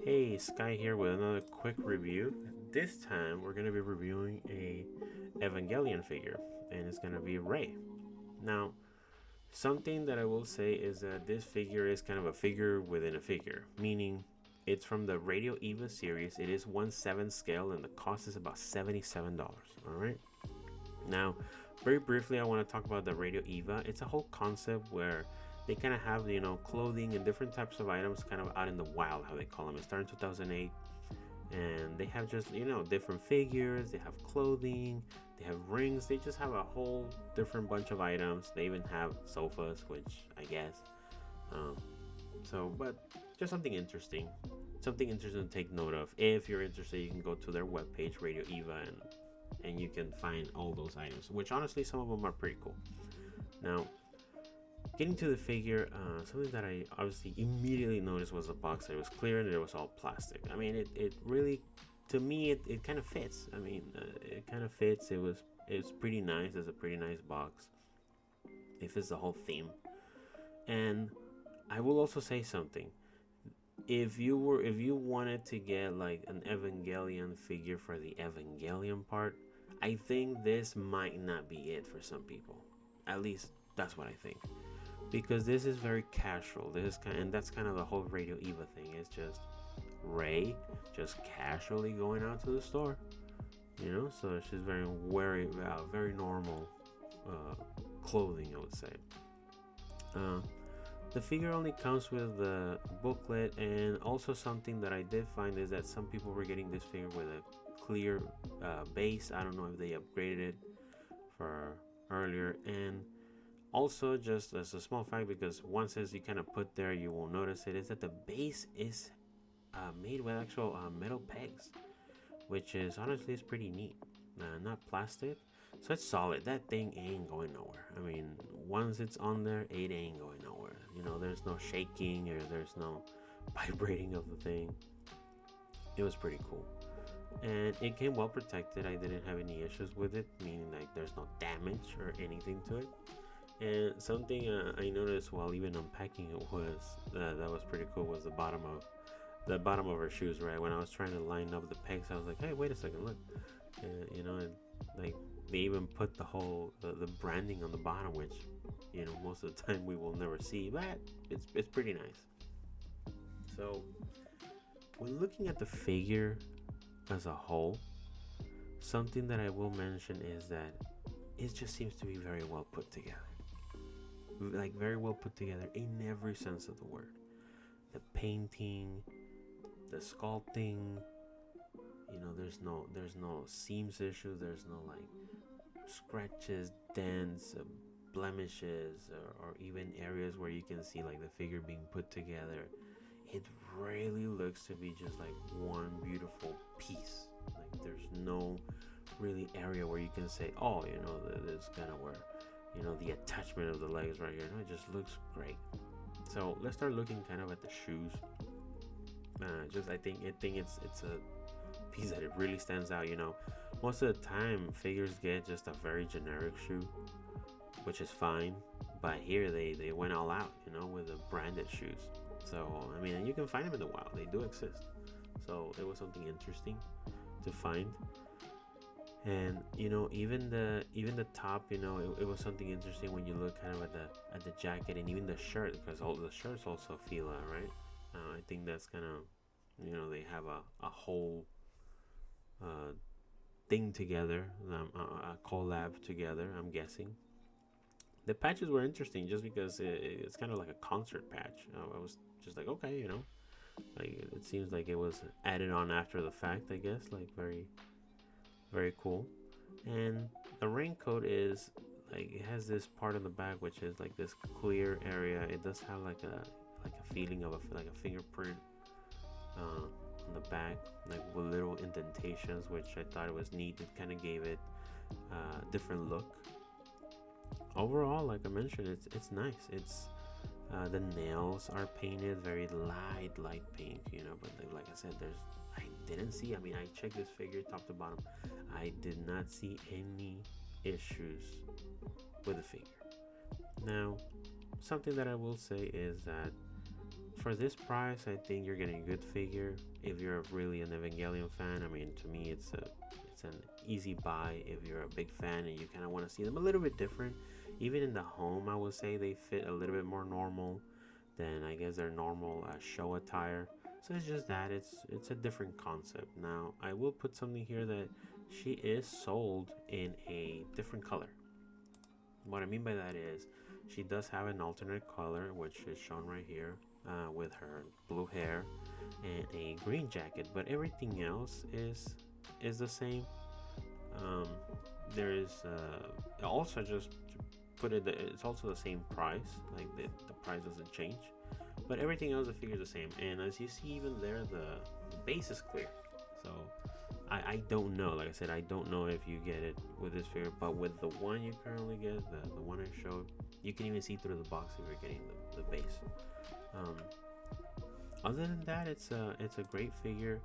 Hey, Sky here with another quick review. This time we're going to be reviewing a Evangelion figure, and it's going to be Rei. Now, something that I will say is that this figure is kind of a figure within a figure, meaning it's from the Radio EVA series. It is 1/7 scale, and the cost is about $77. All right. Now, very briefly, I want to talk about the Radio EVA. It's a whole concept where they kind of have clothing and different types of items kind of out in the wild, how they call them. It started in 2008, and they have just different figures. They have clothing, they have rings, they just have a whole different bunch of items. They even have sofas, which I guess um, but just something interesting to take note of. If you're interested, you can go to their webpage, Radio EVA, and you can find all those items, which honestly some of them are pretty cool. Now, getting to the figure, something that I obviously immediately noticed was the box that it was clear and it was all plastic. I mean, it really, to me, it kind of fits. I mean, it kind of fits. It's pretty nice. It's a pretty nice box. It fits the whole theme. And I will also say something. If you wanted to get like an Evangelion figure for the Evangelion part, I think this might not be it for some people. At least that's what I think, because this is very casual. And that's kind of the whole Radio EVA thing. It's just Rei just casually going out to the store, So she's very normal clothing, I would say. The figure only comes with the booklet, and also something that I did find is that some people were getting this figure with a clear base. I don't know if they upgraded it for earlier. And also, just as a small fact, because once as you kind of put there, you will notice it, is that the base is made with actual metal pegs, which is honestly is pretty neat. Not plastic, so it's solid. That thing ain't going nowhere. I mean, once it's on there, it ain't going nowhere. There's no shaking or there's no vibrating of the thing. It was pretty cool, and it came well protected. I didn't have any issues with it, meaning like there's no damage or anything to it. And something I noticed while even unpacking it was that was pretty cool was the bottom of her shoes. Right when I was trying to line up the pegs, I was like, "Hey, wait a second, look!" And like they even put the branding on the bottom, which most of the time we will never see, but it's pretty nice. So when looking at the figure as a whole, something that I will mention is that it just seems to be very well put together. Like very well put together in every sense of the word. The painting, the sculpting, there's no seams issue, there's no like scratches, dents, blemishes, or even areas where you can see like the figure being put together. It really looks to be just like one beautiful piece. Like there's no really area where you can say, oh, this kind of where the attachment of the legs right here. No, it just looks great. So let's start looking kind of at the shoes. I think it's a piece that it really stands out. Most of the time figures get just a very generic shoe, which is fine. But here they went all out, with the branded shoes. So I mean, and you can find them in the wild. They do exist. So it was something interesting to find. And even the top, it was something interesting when you look kind of at the jacket and even the shirt, because all the shirts also Fila, right? I think that's kind of they have a whole thing together, a collab together, I'm guessing. The patches were interesting just because it's kind of like a concert patch. I was just like, okay, like it seems like it was added on after the fact, I guess. Like very, very cool. And the raincoat is like, it has this part in the back which is like this clear area. It does have like a feeling of like a fingerprint on the back, like with little indentations, which I thought it was neat. It kind of gave it a different look. Overall, like I mentioned, it's nice. It's the nails are painted very light pink, but like I said, I didn't see, I mean, I checked this figure top to bottom. I did not see any issues with the figure. Now, something that I will say is that for this price, I think you're getting a good figure. If you're really an Evangelion fan, I mean, to me, it's an easy buy. If you're a big fan and you kind of want to see them a little bit different, even in the home, I would say they fit a little bit more normal than I guess their normal show attire. So it's just that it's a different concept. Now I will put something here that she is sold in a different color. What I mean by that is she does have an alternate color, which is shown right here, with her blue hair and a green jacket, but everything else is the same. Um, there is also, just to put it, it's also the same price. Like the price doesn't change, but everything else the figure is the same. And as you see, even there, the base is clear. So I don't know. Like I said, I don't know if you get it with this figure, but with the one you currently get, the one I showed, you can even see through the box if you're getting the base. Other than that, it's a great figure.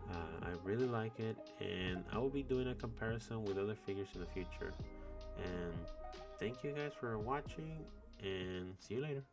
I really like it, and I will be doing a comparison with other figures in the future. And thank you guys for watching, and see you later.